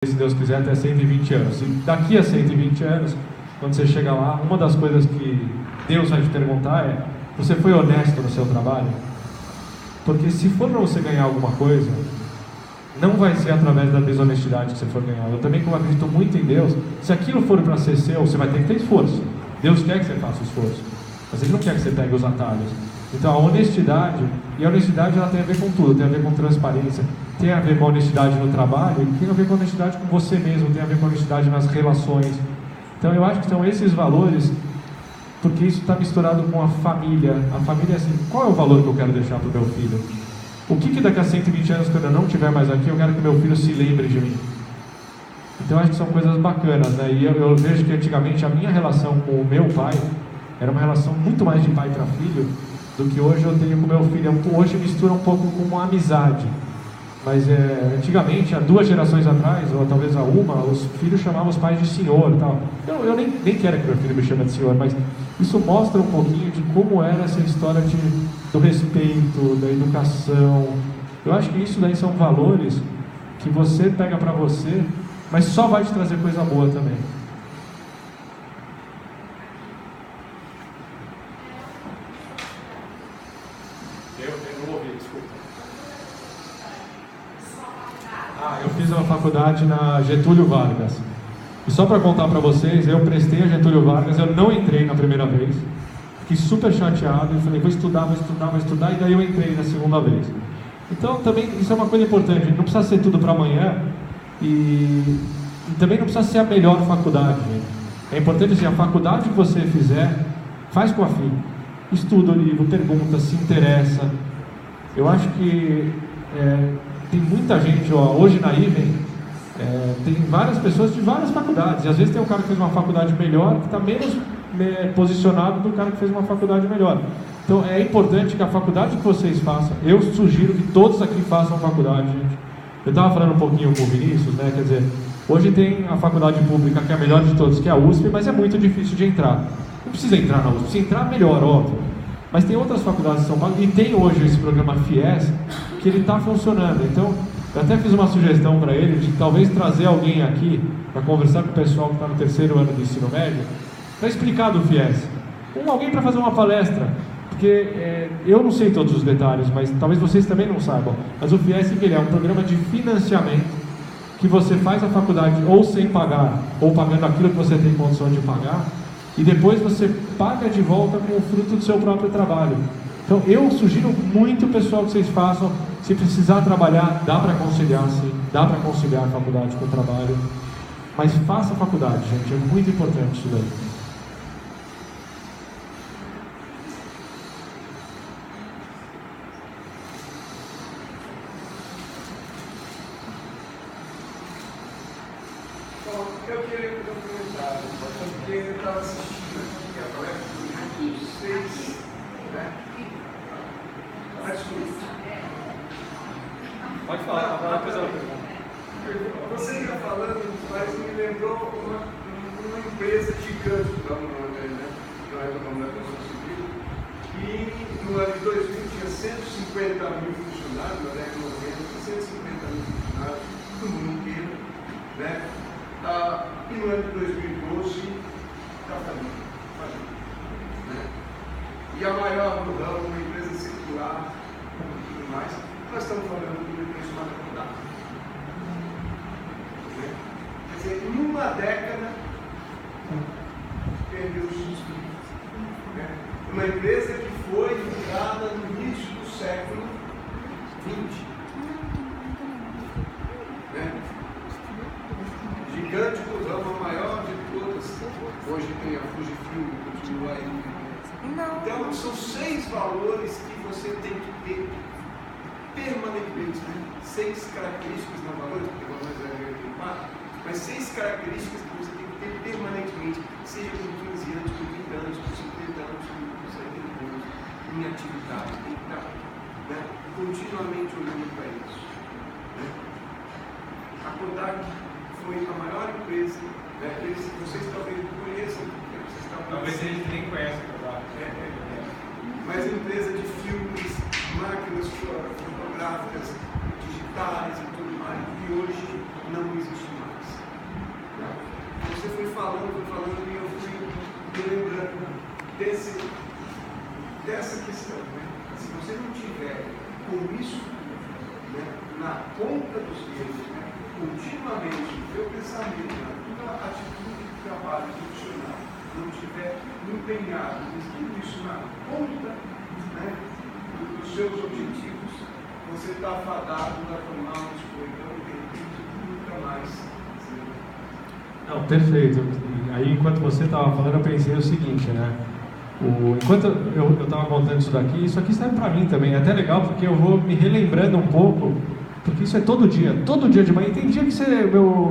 se Deus quiser, até 120 anos. E daqui a 120 anos, quando você chegar lá, uma das coisas que Deus vai te perguntar é: você foi honesto no seu trabalho? Porque se for para você ganhar alguma coisa, não vai ser através da desonestidade que você for ganhar. Eu também, como acredito muito em Deus, se aquilo for para ser seu, você vai ter que ter esforço. Deus quer que você faça esforço, mas Ele não quer que você pegue os atalhos. Então a honestidade, e a honestidade ela tem a ver com tudo, tem a ver com transparência, tem a ver com a honestidade no trabalho, tem a ver com a honestidade com você mesmo, tem a ver com a honestidade nas relações. Então eu acho que são esses valores, porque isso está misturado com a família. A família é assim: qual é o valor que eu quero deixar para o meu filho? O que daqui a 120 anos, quando eu não estiver mais aqui, eu quero que meu filho se lembre de mim? Então eu acho que são coisas bacanas, né? E eu vejo que antigamente a minha relação com o meu pai era uma relação muito mais de pai para filho do que hoje eu tenho com meu filho. Hoje mistura um pouco com uma amizade, mas antigamente, há 2 gerações atrás, ou talvez há uma, os filhos chamavam os pais de senhor e tal. Eu nem quero que meu filho me chame de senhor, mas isso mostra um pouquinho de como era essa história do respeito, da educação. Eu acho que isso daí são valores que você pega para você, mas só vai te trazer coisa boa também. Eu não ouvi, desculpa. Eu fiz uma faculdade na Getúlio Vargas. E só para contar para vocês, eu prestei a Getúlio Vargas, eu não entrei na primeira vez. Fiquei super chateado e falei: vou estudar, e daí eu entrei na segunda vez. Então também isso é uma coisa importante, não precisa ser tudo para amanhã e também não precisa ser a melhor faculdade, gente. É importante assim, a faculdade que você fizer, faz com afinco. Estuda o livro, pergunta, se interessa. Eu acho que tem muita gente, hoje na IVEN, tem várias pessoas de várias faculdades, e às vezes tem um cara que fez uma faculdade melhor, que está menos posicionado do cara que fez uma faculdade melhor. Então é importante que a faculdade que vocês façam, eu sugiro que todos aqui façam faculdade, gente. Eu estava falando um pouquinho com o Vinícius, né? Quer dizer, hoje tem a faculdade pública que é a melhor de todos, que é a USP, mas é muito difícil de entrar. Não precisa entrar na USP, se entrar melhor, óbvio. Mas tem outras faculdades de São Paulo, e tem hoje esse programa FIES, que ele está funcionando. Então, eu até fiz uma sugestão para ele, de talvez trazer alguém aqui, para conversar com o pessoal que está no 3º ano do ensino médio, para explicar do FIES. Alguém para fazer uma palestra, porque eu não sei todos os detalhes, mas talvez vocês também não saibam. Mas o FIES, ele é um programa de financiamento, que você faz a faculdade ou sem pagar, ou pagando aquilo que você tem condição de pagar, e depois você paga de volta com o fruto do seu próprio trabalho. Então eu sugiro muito, pessoal, que vocês façam. Se precisar trabalhar, dá para conciliar, sim, dá para conciliar a faculdade com o trabalho, mas faça a faculdade, gente, é muito importante isso daí. Bom, eu queria fazer um comentário, porque eu estava assistindo aqui a palestra dos 6, né? Pode falar, depois ela pergunta. Você ia falando, mas me lembrou uma empresa gigante da União, né? Na época da construção civil, e no ano de 2000 tinha 150 mil funcionários, na década de 90, 150 mil funcionários no mundo inteiro, né? E no ano de 2012 está falindo, né? E a maior do ramo, uma empresa circular e tudo mais, nós estamos falando de uma empresa chamada Kodak. Quer dizer, numa década, perdeu os estudos. Uma empresa que foi fundada no início do século XX. Gigante do ramo, a maior de todas. Hoje tem a Fujifilm, continua aí. Então, são 6 valores que você tem que ter permanentemente, né? 6 características, não valores, porque valores tem 4, mas 6 características que você tem que ter permanentemente, seja com 15 anos, com 20 anos, com 50 anos, com 70 anos, em atividade. Tem que estar, né, continuamente olhando para isso. Né? A Kodak foi a maior empresa, né? Vocês talvez não conheçam, Talvez eles nem conheçam a Kodak. Mas empresa de filmes, máquinas fotográficas, digitais e tudo mais, que hoje não existe mais. foi falando e eu fui me lembrando dessa questão. Né? Se você não tiver com isso, né, na ponta dos dedos, né, continuamente, o teu pensamento, na tua atitude de trabalho profissional, não tiver empenhado, tudo isso na ponta, né, dos seus objetivos, você está fadado a tomar um escorregão e de repente nunca mais. Não, perfeito. Aí, enquanto você estava falando, eu pensei o seguinte, né? Enquanto eu estava contando isso aqui serve para mim também. É até legal porque eu vou me relembrando um pouco, porque isso é todo dia de manhã. E tem dia que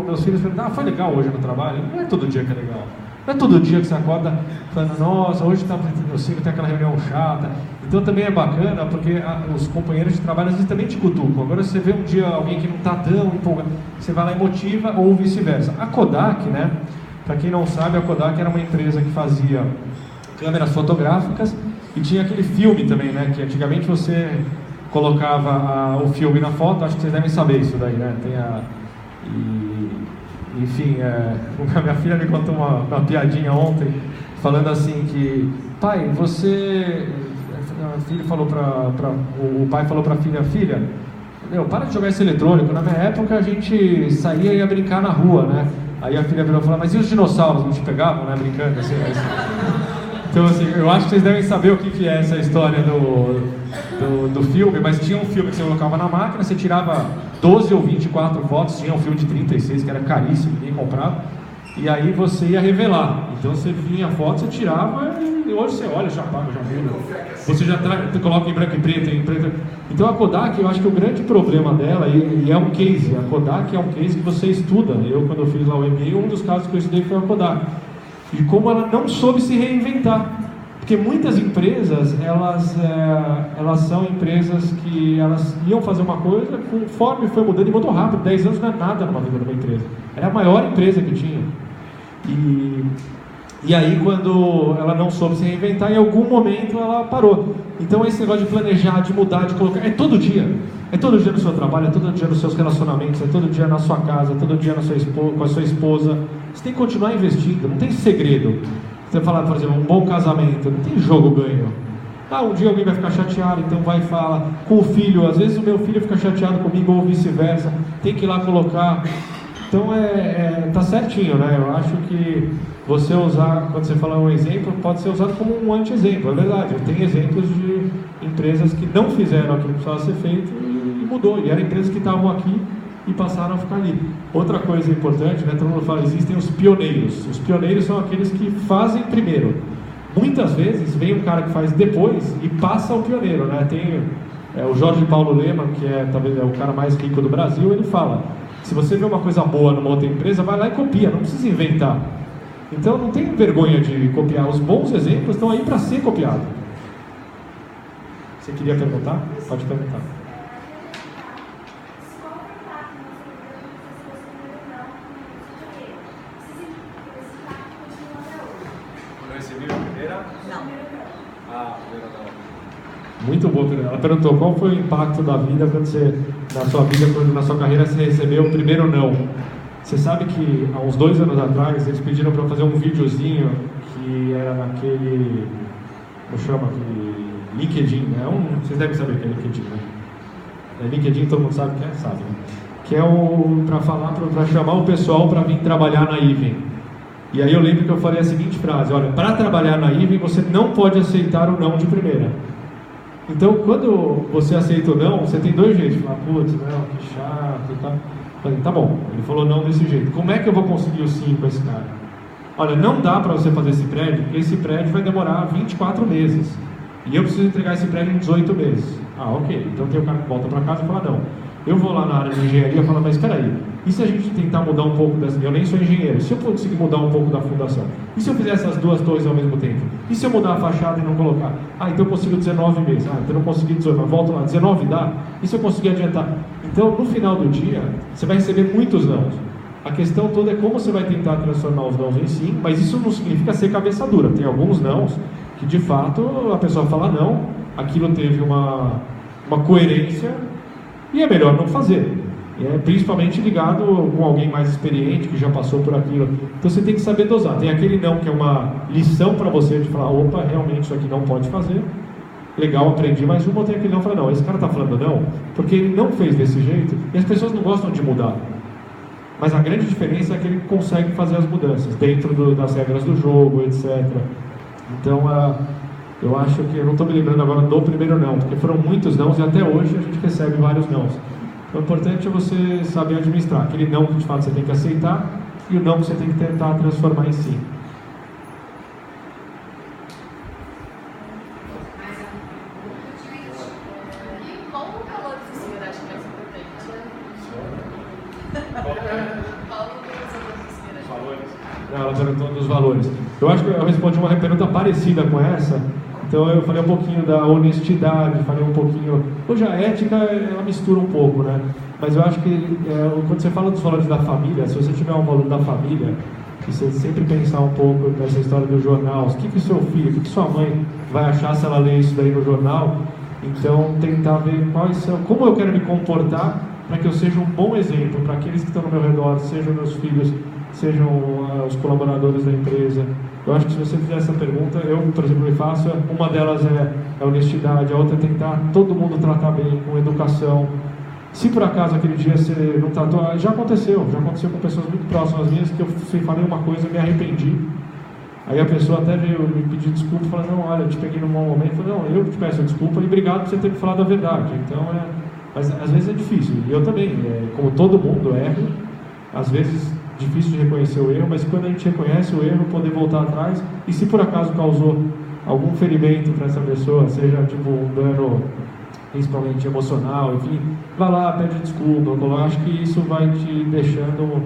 meus filhos perguntam, foi legal hoje no trabalho? Não é todo dia que é legal. Não é todo dia que você acorda falando, nossa, hoje meu filho tem aquela reunião chata. Então também é bacana, porque os companheiros de trabalho às vezes também te cutucam. Agora você vê um dia alguém que não está tão empolgado, você vai lá e motiva, ou vice-versa. A Kodak, né? Para quem não sabe, a Kodak era uma empresa que fazia câmeras fotográficas e tinha aquele filme também, né? Que antigamente você colocava o filme na foto, acho que vocês devem saber isso daí, né? Enfim, minha filha me contou uma piadinha ontem, falando assim que, pai, o pai falou para a filha, para de jogar esse eletrônico, na minha época a gente saía e ia brincar na rua, né? Aí a filha virou e falou, mas e os dinossauros não te pegavam, né, brincando assim, Então assim, eu acho que vocês devem saber o que é essa história do filme, mas tinha um filme que você colocava na máquina, você tirava 12 ou 24 fotos, tinha um filme de 36 que era caríssimo, ninguém comprava, e aí você ia revelar. Então você vinha a foto, você tirava e hoje você olha, já apaga, já muda. Você já coloca em branco e preto, Então a Kodak, eu acho que o grande problema dela, e é um case, a Kodak é um case que você estuda. Eu, quando eu fiz lá o MBA, um dos casos que eu estudei foi a Kodak. E como ela não soube se reinventar. Porque muitas empresas, elas são empresas que elas iam fazer uma coisa, conforme foi mudando e mudou rápido. 10 anos não é nada numa vida de uma empresa. Era a maior empresa que tinha. E aí, quando ela não soube se reinventar, em algum momento ela parou. Então esse negócio de planejar, de mudar, de colocar, é todo dia. É todo dia no seu trabalho, é todo dia nos seus relacionamentos, é todo dia na sua casa, é todo dia com a sua esposa. Você tem que continuar investindo, não tem segredo. Você falar, por exemplo, um bom casamento, não tem jogo ganho. Um dia alguém vai ficar chateado, então vai e fala. Com o filho, às vezes o meu filho fica chateado comigo ou vice-versa, tem que ir lá colocar. Então tá certinho, né? Eu acho que você usar, quando você fala um exemplo, pode ser usado como um anti-exemplo, é verdade. Tem exemplos de empresas que não fizeram aquilo que precisava ser feito e mudou. E eram empresas que estavam aqui e passaram a ficar ali. Outra coisa importante, né? Todo mundo fala, existem os pioneiros. Os pioneiros são aqueles que fazem primeiro. Muitas vezes vem um cara que faz depois e passa o pioneiro, né? Tem o Jorge Paulo Lemann, que talvez é o cara mais rico do Brasil, ele fala, se você vê uma coisa boa numa outra empresa, vai lá e copia, não precisa inventar. Então não tem vergonha de copiar, os bons exemplos estão aí para ser copiado. Você queria perguntar? Pode perguntar. Muito boa pergunta. Ela perguntou qual foi o impacto da vida quando na sua carreira você recebeu o primeiro não. Você sabe que há uns 2 anos atrás eles pediram para eu fazer um videozinho que era naquele, como chama, aquele LinkedIn, né? Vocês devem saber o que é LinkedIn, né? LinkedIn todo mundo sabe o que é? Sabe, né? Que é para chamar o pessoal para vir trabalhar na Even. E aí eu lembro que eu falei a seguinte frase, olha, para trabalhar na Even você não pode aceitar o não de primeira. Então, quando você aceita o não, você tem 2 jeitos. Fala, putz, não, que chato e tal. Falei, tá bom, ele falou não desse jeito. Como é que eu vou conseguir o sim com esse cara? Olha, não dá para você fazer esse prédio, porque esse prédio vai demorar 24 meses. E eu preciso entregar esse prédio em 18 meses. Ok. Então tem o cara que volta para casa e fala, não. Eu vou lá na área de engenharia e falo, mas espera aí, e se a gente tentar mudar um pouco dessa... Eu nem sou engenheiro, se eu conseguir mudar um pouco da fundação? E se eu fizer essas 2 torres ao mesmo tempo? E se eu mudar a fachada e não colocar? Então eu consigo 19 meses. Então eu não consegui 18, mas volto lá, 19 dá? E se eu conseguir adiantar? Então, no final do dia, você vai receber muitos nãos. A questão toda é como você vai tentar transformar os nãos em sim, mas isso não significa ser cabeça dura. Tem alguns nãos que, de fato, a pessoa fala não, aquilo teve uma coerência, e é melhor não fazer. Principalmente ligado com alguém mais experiente, que já passou por aquilo. Então você tem que saber dosar. Tem aquele não que é uma lição para você, de falar, opa, realmente isso aqui não pode fazer. Legal, aprendi, mas uma tem aquele não, fala, não, esse cara está falando não, porque ele não fez desse jeito, e as pessoas não gostam de mudar. Mas a grande diferença é que ele consegue fazer as mudanças, dentro das regras do jogo, etc. Então, eu acho que, eu não estou me lembrando agora do primeiro não, porque foram muitos nãos, e até hoje a gente recebe vários nãos. Então, o importante é você saber administrar, aquele não que de fato você tem que aceitar, e o não que você tem que tentar transformar em sim. Ela perguntou dos valores. Eu acho que eu respondi uma pergunta parecida com essa. Então eu falei um pouquinho da honestidade, falei um pouquinho... Hoje a ética, ela mistura um pouco, né? Mas eu acho que quando você fala dos valores da família, se você tiver um valor da família, e você sempre pensar um pouco nessa história do jornal, o que seu filho, o que sua mãe vai achar se ela ler isso daí no jornal, então tentar ver como eu quero me comportar para que eu seja um bom exemplo para aqueles que estão no meu redor, sejam meus filhos, sejam os colaboradores da empresa. Eu acho que se você fizer essa pergunta, eu, por exemplo, me faço, uma delas é a honestidade, a outra é tentar todo mundo tratar bem, com educação. Se por acaso aquele dia você não tratou, já aconteceu com pessoas muito próximas minhas, que eu falei uma coisa e me arrependi. Aí a pessoa até veio me pedir desculpa, falando, não, olha, eu te peguei num mau momento. Eu falei, não, eu te peço desculpa e obrigado por você ter me falado a verdade. Então, mas às vezes é difícil, e eu também, como todo mundo, erro, às vezes difícil de reconhecer o erro, mas quando a gente reconhece o erro, poder voltar atrás, e se por acaso causou algum ferimento para essa pessoa, seja tipo um dano principalmente emocional, enfim, vai lá, pede desculpa. Eu acho que isso vai te deixando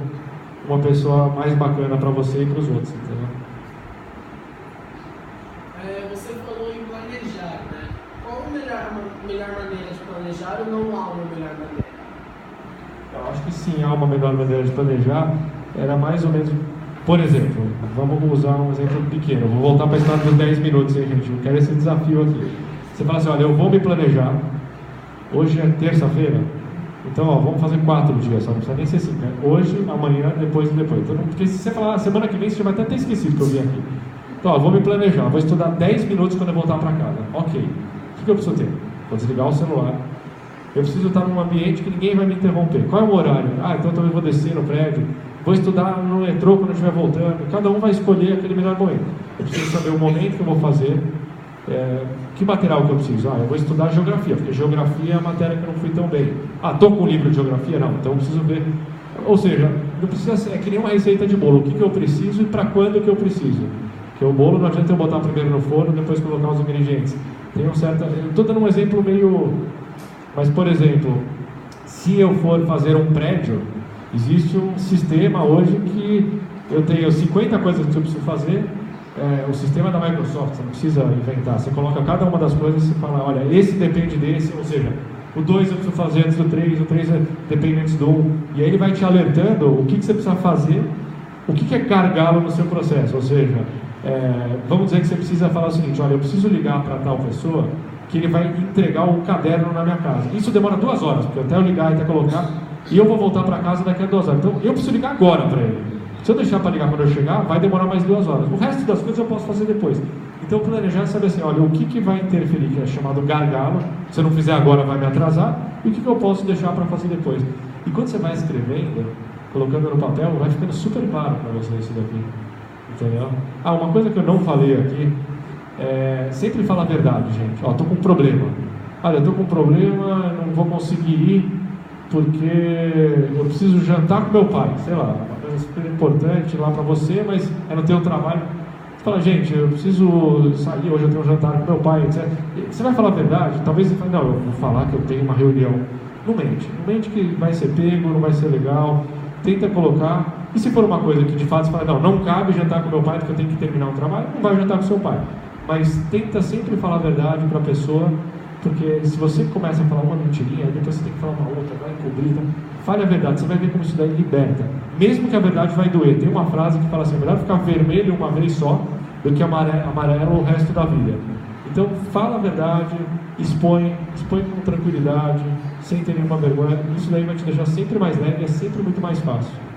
uma pessoa mais bacana para você e para os outros, entendeu? Você falou em planejar, né? Qual a melhor maneira de planejar ou não há uma melhor maneira? Eu acho que sim, há uma melhor maneira de planejar. Era mais ou menos, por exemplo, vamos usar um exemplo pequeno, vou voltar para a história dos 10 minutos, hein, gente? Eu quero esse desafio aqui. Você fala assim, olha, eu vou me planejar, hoje é terça-feira, então vamos fazer 4 dias, só não precisa nem ser 5, né? Hoje, amanhã, depois e depois. Então, porque se você falar, semana que vem, você já vai até ter esquecido que eu vim aqui. Então, vou me planejar, vou estudar 10 minutos quando eu voltar para casa. Ok, o que eu preciso ter? Vou desligar o celular. Eu preciso estar num ambiente que ninguém vai me interromper. Qual é o horário? Então eu também vou descer no prédio, vou estudar no metrô quando eu estiver voltando. Cada um vai escolher aquele melhor momento. Eu preciso saber o momento que eu vou fazer, que material que eu preciso. Eu vou estudar geografia, porque geografia é a matéria que eu não fui tão bem. Estou com um livro de geografia? Não, então eu preciso ver. Ou seja, não precisa ser, é que nem uma receita de bolo. O que eu preciso e para quando que eu preciso. Porque o bolo não adianta eu botar primeiro no forno, depois colocar os ingredientes. Tem um certo... Eu estou dando um exemplo meio... Mas, por exemplo, se eu for fazer um prédio, existe um sistema hoje que eu tenho 50 coisas que eu preciso fazer, o sistema da Microsoft, você não precisa inventar, você coloca cada uma das coisas e fala, olha, esse depende desse, ou seja, o 2 eu preciso fazer antes do 3, o 3 depende antes do 1, e aí ele vai te alertando o que você precisa fazer, o que é gargalo no seu processo, ou seja, vamos dizer que você precisa falar o seguinte, olha, eu preciso ligar para tal pessoa, que ele vai entregar o caderno na minha casa. Isso demora 2 horas, porque até eu ligar e até colocar, e eu vou voltar para casa daqui a 2 horas. Então, eu preciso ligar agora para ele. Se eu deixar para ligar quando eu chegar, vai demorar mais 2 horas. O resto das coisas eu posso fazer depois. Então, planejar é saber assim, olha, o que vai interferir, que é chamado gargalo, se eu não fizer agora vai me atrasar, e o que eu posso deixar para fazer depois. E quando você vai escrevendo, colocando no papel, vai ficando super claro para você isso daqui. Entendeu? Uma coisa que eu não falei aqui, sempre fala a verdade, gente. Estou com um problema. Olha, estou com um problema, não vou conseguir ir porque eu preciso jantar com meu pai. Sei lá, uma coisa super importante lá para você, mas é no teu trabalho. Você fala, gente, eu preciso sair, hoje eu tenho um jantar com meu pai, etc. Você vai falar a verdade? Talvez você fale, não, eu vou falar que eu tenho uma reunião. Não mente que vai ser pego, não vai ser legal. Tenta colocar. E se for uma coisa que de fato você fala, não cabe jantar com meu pai porque eu tenho que terminar um trabalho, não vai jantar com seu pai. Mas tenta sempre falar a verdade para a pessoa, porque se você começa a falar uma mentirinha, depois você tem que falar uma outra, vai encobrir, então, fale a verdade, você vai ver como isso daí liberta. Mesmo que a verdade vai doer. Tem uma frase que fala assim, melhor ficar vermelho uma vez só, do que amarelo o resto da vida. Então, fala a verdade, expõe com tranquilidade, sem ter nenhuma vergonha. Isso daí vai te deixar sempre mais leve e é sempre muito mais fácil.